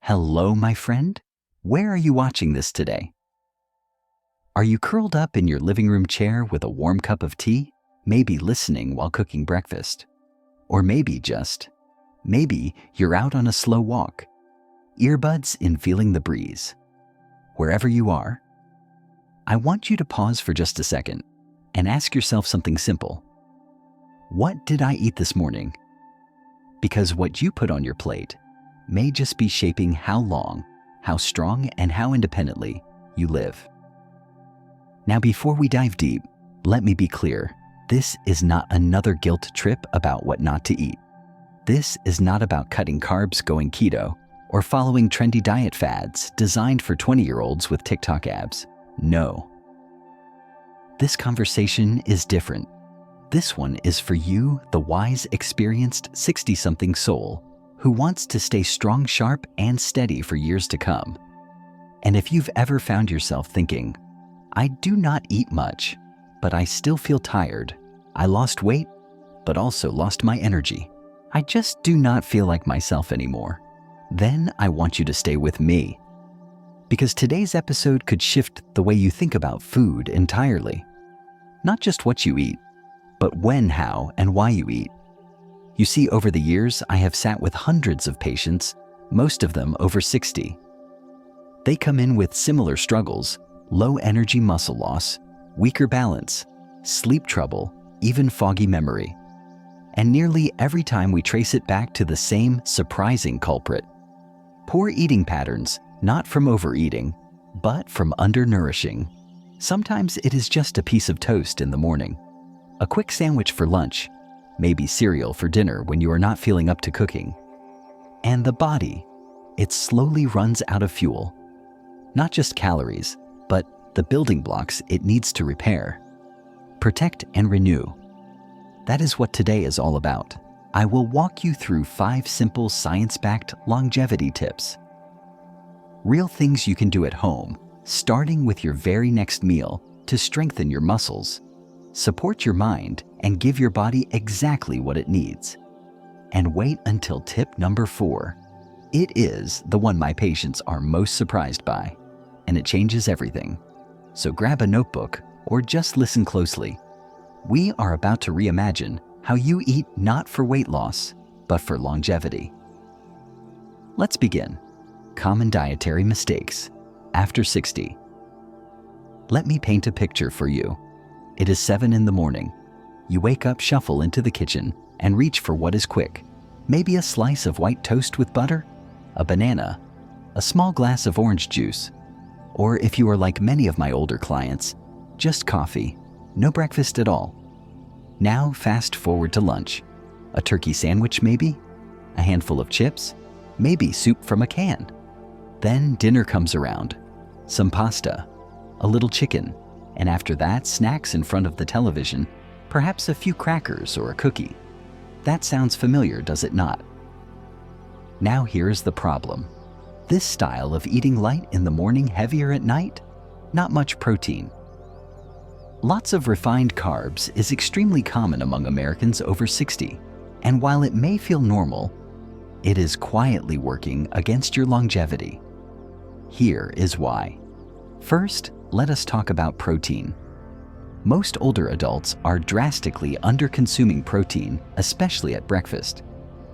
Hello, my friend. Where are you watching this today? Are you curled up in your living room chair with a warm cup of tea, maybe listening while cooking breakfast? Or maybe you're out on a slow walk, earbuds in feeling the breeze. Wherever you are, I want you to pause for just a second and ask yourself something simple. What did I eat this morning? Because what you put on your plate may just be shaping how long, how strong, and how independently you live. Now, before we dive deep, let me be clear. This is not another guilt trip about what not to eat. This is not about cutting carbs, going keto, or following trendy diet fads designed for 20-year-olds with TikTok abs. No. This conversation is different. This one is for you, the wise, experienced 60-something soul who wants to stay strong, sharp, and steady for years to come. And if you've ever found yourself thinking, I do not eat much, but I still feel tired. I lost weight, but also lost my energy. I just do not feel like myself anymore. Then I want you to stay with me. Because today's episode could shift the way you think about food entirely. Not just what you eat, but when, how, and why you eat. You see, over the years, I have sat with hundreds of patients, most of them over 60. They come in with similar struggles: low energy, muscle loss, weaker balance, sleep trouble, even foggy memory. And nearly every time we trace it back to the same surprising culprit: poor eating patterns, not from overeating, but from undernourishing. Sometimes it is just a piece of toast in the morning, a quick sandwich for lunch, maybe cereal for dinner when you are not feeling up to cooking. And the body, it slowly runs out of fuel. Not just calories, but the building blocks it needs to repair, protect, and renew. That is what today is all about. I will walk you through 5 simple science-backed longevity tips. Real things you can do at home, starting with your very next meal, to strengthen your muscles, support your mind, and give your body exactly what it needs. And wait until tip number 4. It is the one my patients are most surprised by, and it changes everything. So grab a notebook or just listen closely. We are about to reimagine how you eat, not for weight loss, but for longevity. Let's begin. Common dietary mistakes after 60. Let me paint a picture for you. It is 7 in the morning. You wake up, shuffle into the kitchen, and reach for what is quick. Maybe a slice of white toast with butter, a banana, a small glass of orange juice, or if you are like many of my older clients, just coffee, no breakfast at all. Now fast forward to lunch. A turkey sandwich maybe, a handful of chips, maybe soup from a can. Then dinner comes around, some pasta, a little chicken, and after that, snacks in front of the television, perhaps a few crackers or a cookie. That sounds familiar, does it not? Now here's the problem. This style of eating light in the morning, heavier at night, not much protein. Lots of refined carbs is extremely common among Americans over 60, and while it may feel normal, it is quietly working against your longevity. Here is why. First, let us talk about protein. Most older adults are drastically under-consuming protein, especially at breakfast.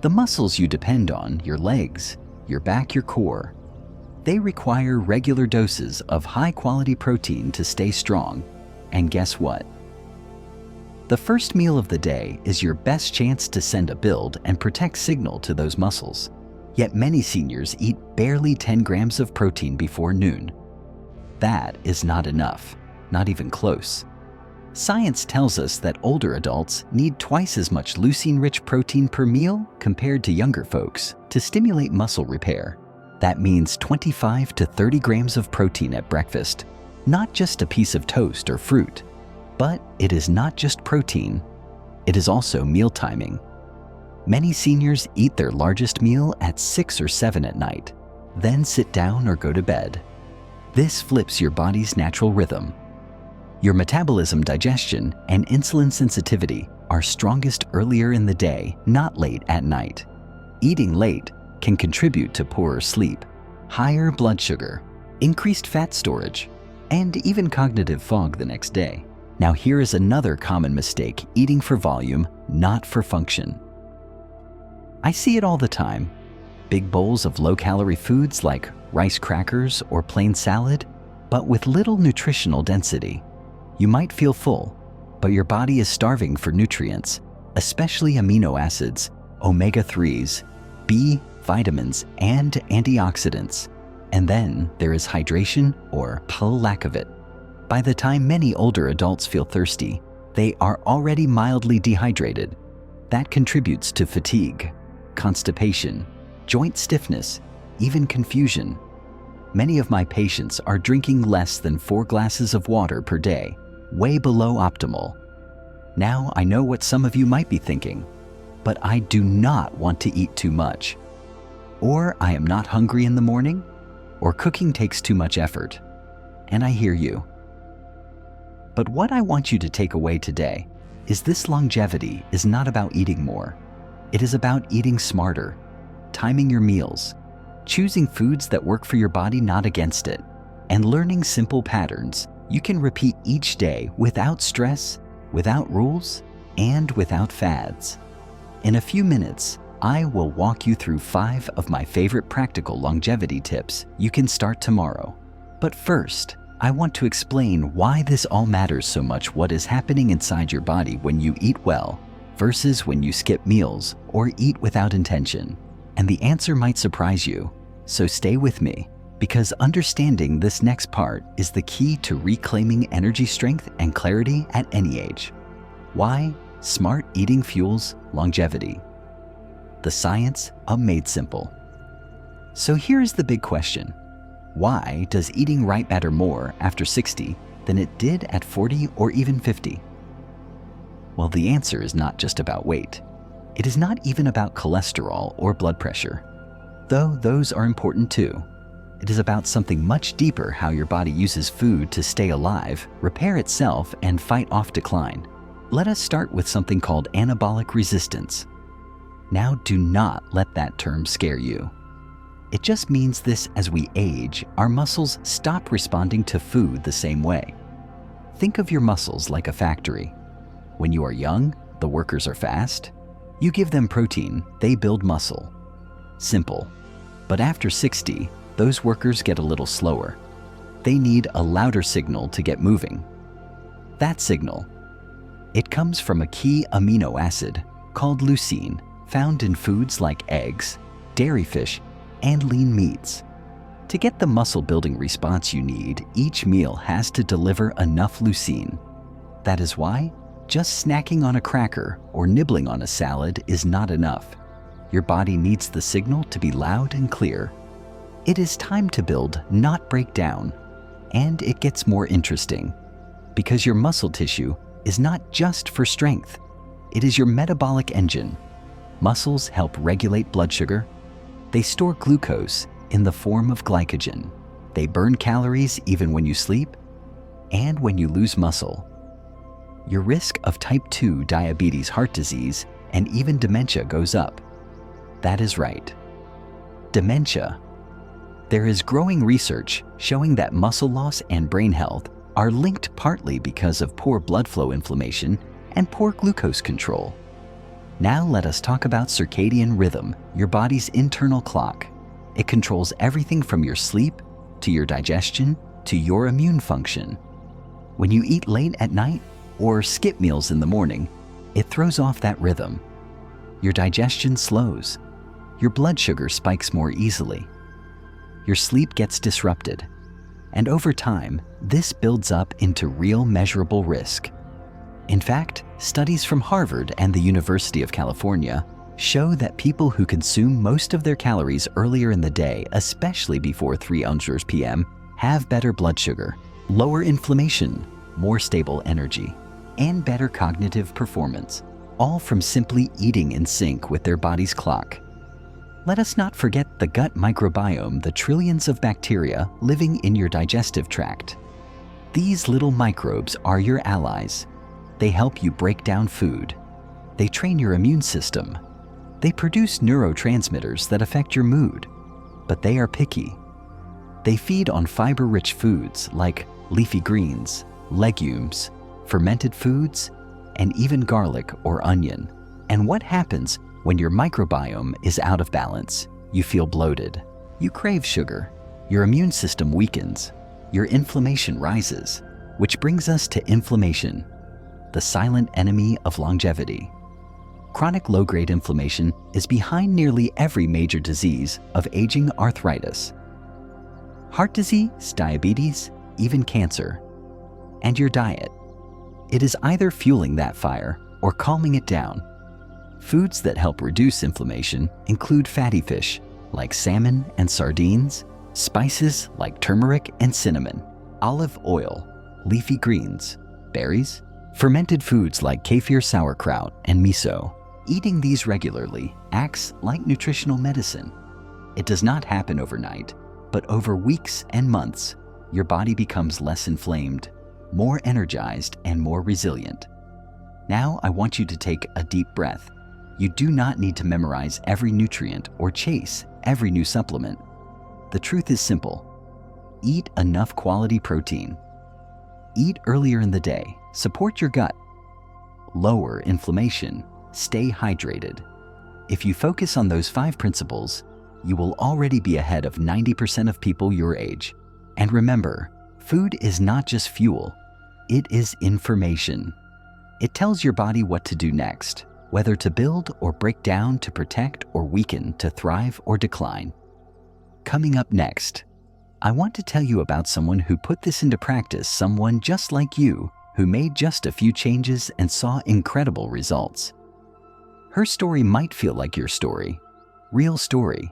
The muscles you depend on, your legs, your back, your core, they require regular doses of high-quality protein to stay strong. And guess what? The first meal of the day is your best chance to send a build and protect signal to those muscles. Yet many seniors eat barely 10 grams of protein before noon. That is not enough, not even close. Science tells us that older adults need twice as much leucine-rich protein per meal compared to younger folks to stimulate muscle repair. That means 25 to 30 grams of protein at breakfast, not just a piece of toast or fruit. But it is not just protein, it is also meal timing. Many seniors eat their largest meal at 6 or 7 at night, then sit down or go to bed. This flips your body's natural rhythm. Your metabolism, digestion, and insulin sensitivity are strongest earlier in the day, not late at night. Eating late can contribute to poorer sleep, higher blood sugar, increased fat storage, and even cognitive fog the next day. Now here is another common mistake: eating for volume, not for function. I see it all the time. Big bowls of low-calorie foods like rice crackers or plain salad, but with little nutritional density. You might feel full, but your body is starving for nutrients, especially amino acids, omega-3s, B vitamins, and antioxidants. And then there is hydration or lack of it. By the time many older adults feel thirsty, they are already mildly dehydrated. That contributes to fatigue, constipation, joint stiffness, even confusion. Many of my patients are drinking less than 4 glasses of water per day, way below optimal. Now I know what some of you might be thinking, but I do not want to eat too much. Or I am not hungry in the morning, or cooking takes too much effort. And I hear you. But what I want you to take away today is this: longevity is not about eating more. It is about eating smarter, timing your meals, choosing foods that work for your body, not against it, and learning simple patterns you can repeat each day without stress, without rules, and without fads. In a few minutes, I will walk you through 5 of my favorite practical longevity tips you can start tomorrow. But first, I want to explain why this all matters so much: what is happening inside your body when you eat well versus when you skip meals or eat without intention. And the answer might surprise you, so stay with me, because understanding this next part is the key to reclaiming energy, strength, and clarity at any age. Why smart eating fuels longevity. The science made simple. So here's the big question: why does eating right matter more after 60 than it did at 40 or even 50? Well, the answer is not just about weight. It is not even about cholesterol or blood pressure, though those are important too. It is about something much deeper: how your body uses food to stay alive, repair itself, and fight off decline. Let us start with something called anabolic resistance. Now, do not let that term scare you. It just means this: as we age, our muscles stop responding to food the same way. Think of your muscles like a factory. When you are young, the workers are fast. You give them protein, they build muscle. Simple. But after 60, those workers get a little slower. They need a louder signal to get moving. That signal, it comes from a key amino acid called leucine, found in foods like eggs, dairy fish, and lean meats. To get the muscle-building response you need, each meal has to deliver enough leucine. That is why just snacking on a cracker or nibbling on a salad is not enough. Your body needs the signal to be loud and clear. It is time to build, not break down. And it gets more interesting, because your muscle tissue is not just for strength. It is your metabolic engine. Muscles help regulate blood sugar. They store glucose in the form of glycogen. They burn calories even when you sleep. And when you lose muscle, your risk of type 2 diabetes, heart disease, and even dementia goes up. That is right. Dementia. There is growing research showing that muscle loss and brain health are linked partly because of poor blood flow, inflammation, and poor glucose control. Now let us talk about circadian rhythm, your body's internal clock. It controls everything from your sleep, to your digestion, to your immune function. When you eat late at night or skip meals in the morning, it throws off that rhythm. Your digestion slows. Your blood sugar spikes more easily. Your sleep gets disrupted. And over time, this builds up into real measurable risk. In fact, studies from Harvard and the University of California show that people who consume most of their calories earlier in the day, especially before 3:00 p.m., have better blood sugar, lower inflammation, more stable energy, and better cognitive performance, all from simply eating in sync with their body's clock. Let us not forget the gut microbiome, the trillions of bacteria living in your digestive tract. These little microbes are your allies. They help you break down food. They train your immune system. They produce neurotransmitters that affect your mood. But they are picky. They feed on fiber-rich foods like leafy greens, legumes, fermented foods, and even garlic or onion. And what happens when your microbiome is out of balance? You feel bloated. You crave sugar. Your immune system weakens. Your inflammation rises, which brings us to inflammation, the silent enemy of longevity. Chronic low-grade inflammation is behind nearly every major disease of aging, arthritis, heart disease, diabetes, even cancer. And your diet. It is either fueling that fire or calming it down. Foods that help reduce inflammation include fatty fish like salmon and sardines, spices like turmeric and cinnamon, olive oil, leafy greens, berries, fermented foods like kefir, sauerkraut, and miso. Eating these regularly acts like nutritional medicine. It does not happen overnight, but over weeks and months, your body becomes less inflamed, more energized, and more resilient. Now I want you to take a deep breath. You do not need to memorize every nutrient or chase every new supplement. The truth is simple. Eat enough quality protein. Eat earlier in the day. Support your gut. Lower inflammation. Stay hydrated. If you focus on those 5 principles, you will already be ahead of 90% of people your age. And remember, food is not just fuel. It is information. It tells your body what to do next, whether to build or break down, to protect or weaken, to thrive or decline. Coming up next, I want to tell you about someone who put this into practice, someone just like you who made just a few changes and saw incredible results. Her story might feel like your story. Real story.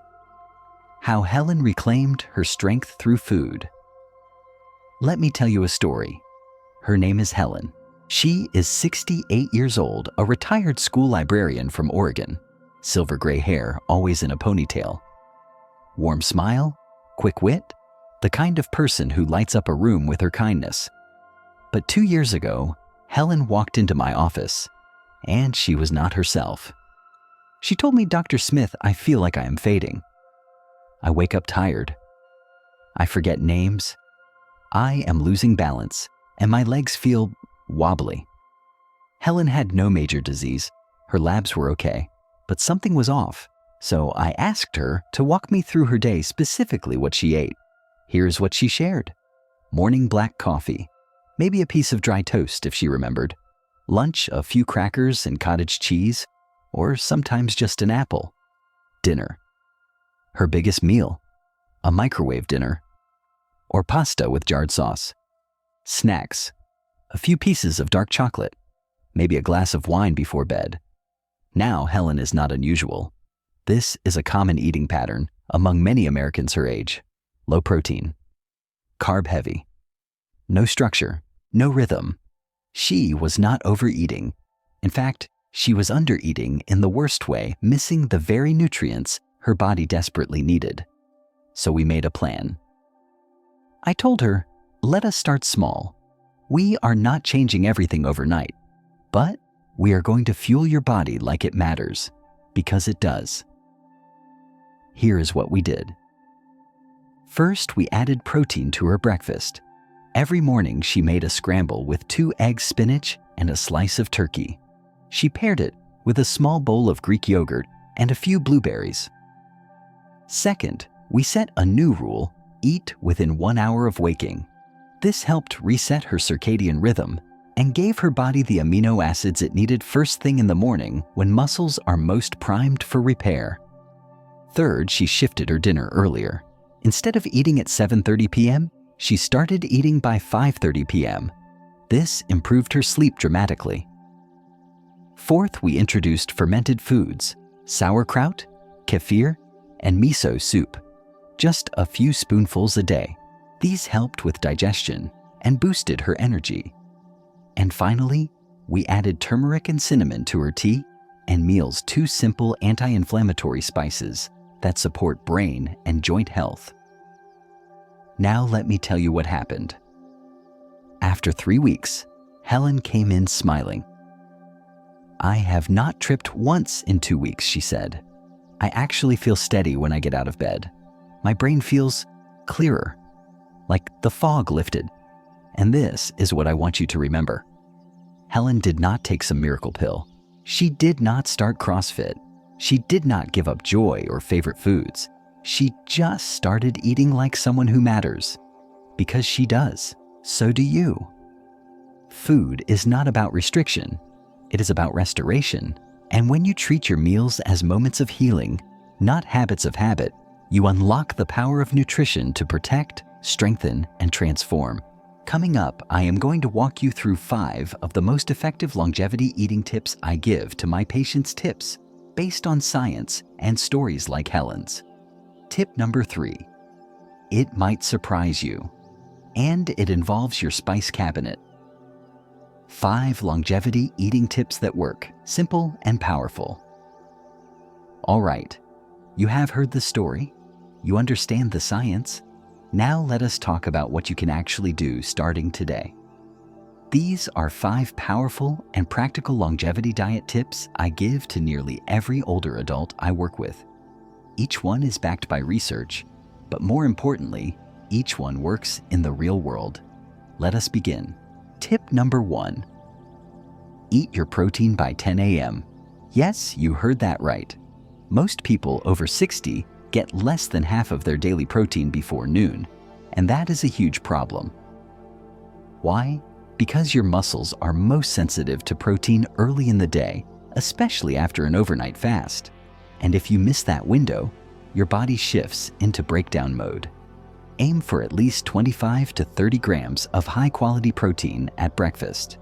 How Helen reclaimed her strength through food. Let me tell you a story. Her name is Helen. She is 68 years old, a retired school librarian from Oregon. Silver gray hair, always in a ponytail. Warm smile, quick wit, the kind of person who lights up a room with her kindness. But 2 years ago, Helen walked into my office, and she was not herself. She told me, "Dr. Smith, I feel like I am fading. I wake up tired. I forget names. I am losing balance, and my legs feel wobbly." Helen had no major disease. Her labs were okay, but something was off. So I asked her to walk me through her day, specifically what she ate. Here's what she shared. Morning black coffee, maybe a piece of dry toast if she remembered. Lunch, a few crackers and cottage cheese, or sometimes just an apple. Dinner. Her biggest meal, a microwave dinner, or pasta with jarred sauce. Snacks, a few pieces of dark chocolate, maybe a glass of wine before bed. Now, Helen is not unusual. This is a common eating pattern among many Americans her age. Low protein, carb heavy, no structure, no rhythm. She was not overeating. In fact, she was undereating in the worst way, missing the very nutrients her body desperately needed. So we made a plan. I told her, let us start small. We are not changing everything overnight, but we are going to fuel your body like it matters, because it does. Here is what we did. First, we added protein to her breakfast. Every morning, she made a scramble with 2 eggs, spinach, and a slice of turkey. She paired it with a small bowl of Greek yogurt and a few blueberries. Second, we set a new rule: eat within 1 hour of waking. This helped reset her circadian rhythm and gave her body the amino acids it needed first thing in the morning when muscles are most primed for repair. Third, she shifted her dinner earlier. Instead of eating at 7:30 p.m., she started eating by 5:30 p.m. This improved her sleep dramatically. Fourth, we introduced fermented foods, sauerkraut, kefir, and miso soup. Just a few spoonfuls a day. These helped with digestion and boosted her energy. And finally, we added turmeric and cinnamon to her tea and meals, 2 simple anti-inflammatory spices that support brain and joint health. Now let me tell you what happened. After 3 weeks, Helen came in smiling. "I have not tripped once in 2 weeks," she said. "I actually feel steady when I get out of bed. My brain feels clearer, like the fog lifted. And this is what I want you to remember. Helen did not take some miracle pill. She did not start CrossFit. She did not give up joy or favorite foods. She just started eating like someone who matters. Because she does. So do you. Food is not about restriction. It is about restoration. And when you treat your meals as moments of healing, not habits of habit, you unlock the power of nutrition to protect, strengthen, and transform. Coming up, I am going to walk you through 5 of the most effective longevity eating tips I give to my patients' tips, based on science and stories like Helen's. Tip number 3. It might surprise you, and it involves your spice cabinet. 5 longevity eating tips that work, simple and powerful. All right, you have heard the story. You understand the science. Now let us talk about what you can actually do starting today. These are 5 powerful and practical longevity diet tips I give to nearly every older adult I work with. Each one is backed by research, but more importantly, each one works in the real world. Let us begin. Tip number 1. Eat your protein by 10 a.m. Yes, you heard that right. Most people over 60 get less than half of their daily protein before noon, and that is a huge problem. Why? Because your muscles are most sensitive to protein early in the day, especially after an overnight fast. And if you miss that window, your body shifts into breakdown mode. Aim for at least 25 to 30 grams of high-quality protein at breakfast.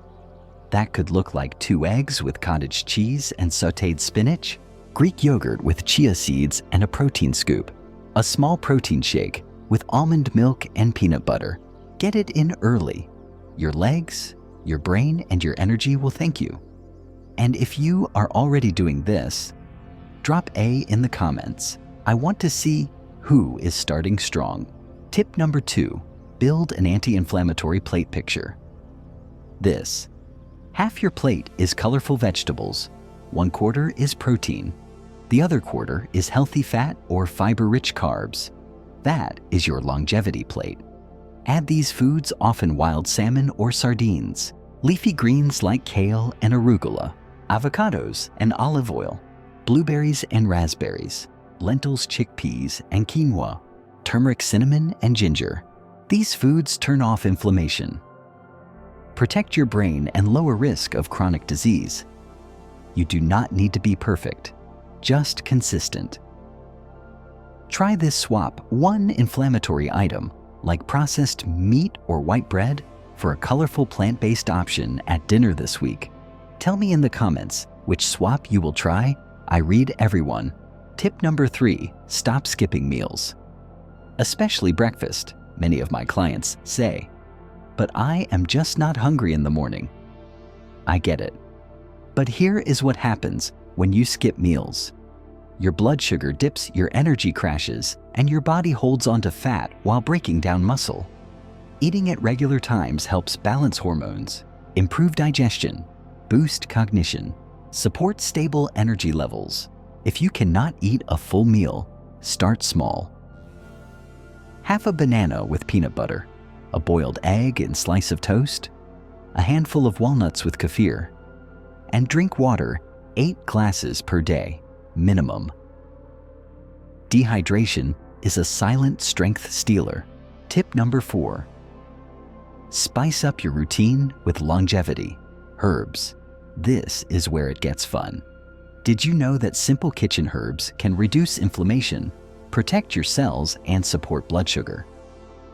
That could look like 2 eggs with cottage cheese and sautéed spinach, Greek yogurt with chia seeds and a protein scoop, a small protein shake with almond milk and peanut butter. Get it in early. Your legs, your brain, and your energy will thank you. And if you are already doing this, drop A in the comments. I want to see who is starting strong. Tip number 2, build an anti-inflammatory plate picture. This. Half your plate is colorful vegetables, 1/4 is protein, the other 1/4 is healthy fat or fiber-rich carbs. That is your longevity plate. Add these foods, often wild salmon or sardines, leafy greens like kale and arugula, avocados and olive oil, blueberries and raspberries, lentils, chickpeas, and quinoa, turmeric, cinnamon, and ginger. These foods turn off inflammation, protect your brain, and lower risk of chronic disease. You do not need to be perfect, just consistent. Try this swap: 1 inflammatory item, like processed meat or white bread, for a colorful plant-based option at dinner this week. Tell me in the comments which swap you will try. I read everyone. Tip number 3, stop skipping meals. Especially breakfast, many of my clients say, "But I am just not hungry in the morning." I get it. But here is what happens when you skip meals. Your blood sugar dips, your energy crashes, and your body holds onto fat while breaking down muscle. Eating at regular times helps balance hormones, improve digestion, boost cognition, support stable energy levels. If you cannot eat a full meal, start small. Half a banana with peanut butter, a boiled egg and slice of toast, a handful of walnuts with kefir, and drink water 8 glasses per day, minimum. Dehydration is a silent strength stealer. Tip number 4. Spice up your routine with longevity. Herbs. This is where it gets fun. Did you know that simple kitchen herbs can reduce inflammation, protect your cells, and support blood sugar?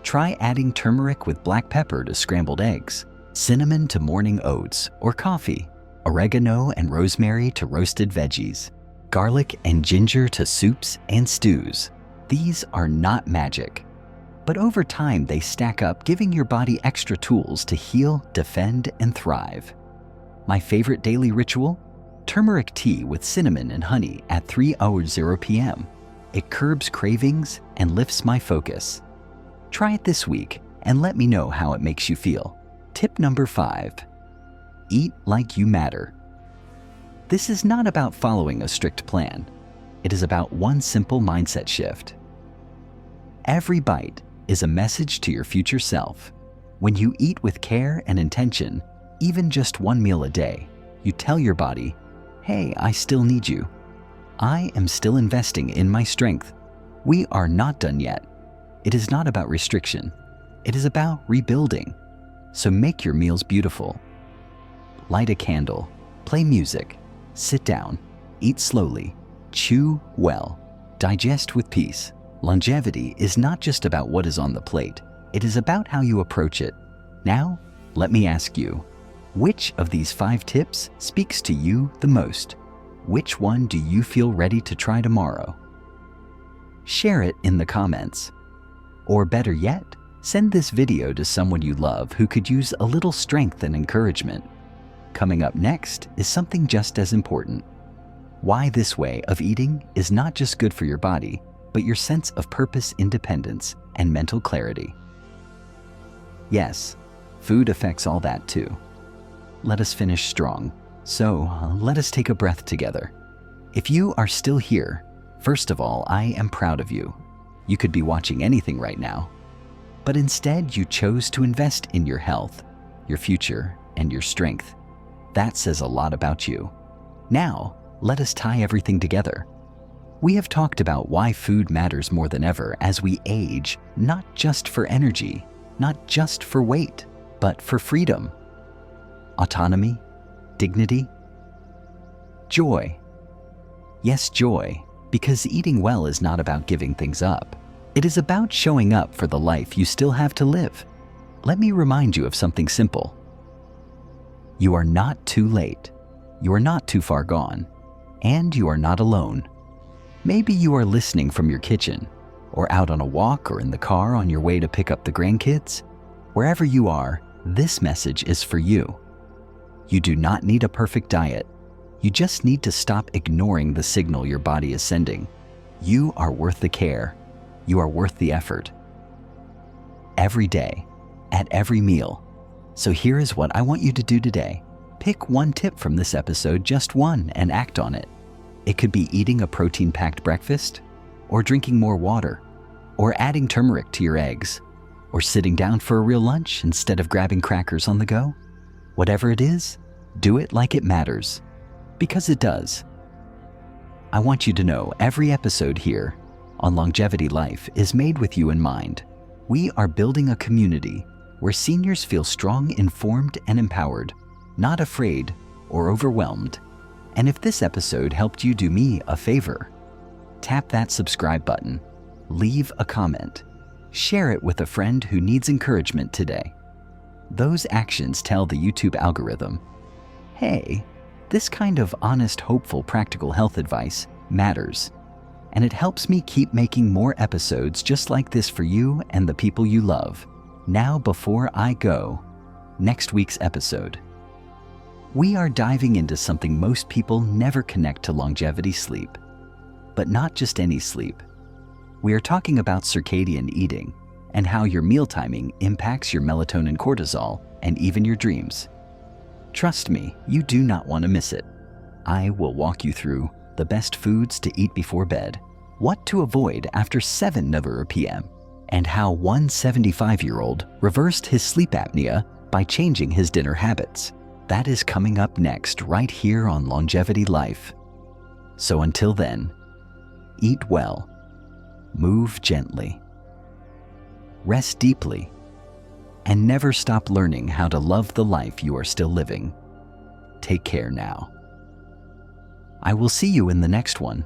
Try adding turmeric with black pepper to scrambled eggs, cinnamon to morning oats or coffee, oregano and rosemary to roasted veggies, garlic and ginger to soups and stews. These are not magic, but over time they stack up, giving your body extra tools to heal, defend, and thrive. My favorite daily ritual? Turmeric tea with cinnamon and honey at 3:00 p.m. It curbs cravings and lifts my focus. Try it this week and let me know how it makes you feel. Tip number 5. Eat like you matter. This is not about following a strict plan. It is about one simple mindset shift. Every bite, is a message to your future self. When you eat with care and intention, even just one meal a day, you tell your body, hey, I still need you. I am still investing in my strength. We are not done yet. It is not about restriction. It is about rebuilding. So make your meals beautiful. Light a candle, play music, sit down, eat slowly, chew well, digest with peace. Longevity is not just about what is on the plate. It is about how you approach it. Now, let me ask you, which of these 5 tips speaks to you the most? Which one do you feel ready to try tomorrow? Share it in the comments. Or better yet, send this video to someone you love who could use a little strength and encouragement. Coming up next is something just as important. Why this way of eating is not just good for your body, but your sense of purpose, independence, and mental clarity. Yes, food affects all that too. Let us finish strong. So, let us take a breath together. If you are still here, first of all, I am proud of you. You could be watching anything right now, but instead you chose to invest in your health, your future, and your strength. That says a lot about you. Now, let us tie everything together. We have talked about why food matters more than ever as we age, not just for energy, not just for weight, but for freedom, autonomy, dignity, joy. Yes, joy, because eating well is not about giving things up. It is about showing up for the life you still have to live. Let me remind you of something simple. You are not too late. You are not too far gone. And you are not alone. Maybe you are listening from your kitchen, or out on a walk, or in the car on your way to pick up the grandkids. Wherever you are, this message is for you. You do not need a perfect diet. You just need to stop ignoring the signal your body is sending. You are worth the care. You are worth the effort. Every day, at every meal. So here is what I want you to do today. Pick one tip from this episode, just one, and act on it. It could be eating a protein-packed breakfast, or drinking more water, or adding turmeric to your eggs, or sitting down for a real lunch instead of grabbing crackers on the go. Whatever it is, do it like it matters, because it does. I want you to know every episode here on Longevity Life is made with you in mind. We are building a community where seniors feel strong, informed, and empowered, not afraid or overwhelmed. And if this episode helped you do me a favor, tap that subscribe button, leave a comment, share it with a friend who needs encouragement today. Those actions tell the YouTube algorithm, hey, this kind of honest, hopeful, practical health advice matters. And it helps me keep making more episodes just like this for you and the people you love. Now, before I go, next week's episode, we are diving into something most people never connect to: longevity sleep. But not just any sleep. We are talking about circadian eating and how your meal timing impacts your melatonin, cortisol, and even your dreams. Trust me, you do not want to miss it. I will walk you through the best foods to eat before bed, what to avoid after 7 p.m., and how one 75-year-old reversed his sleep apnea by changing his dinner habits. That is coming up next, right here on Longevity Life. So until then, eat well, move gently, rest deeply, and never stop learning how to love the life you are still living. Take care now. I will see you in the next one.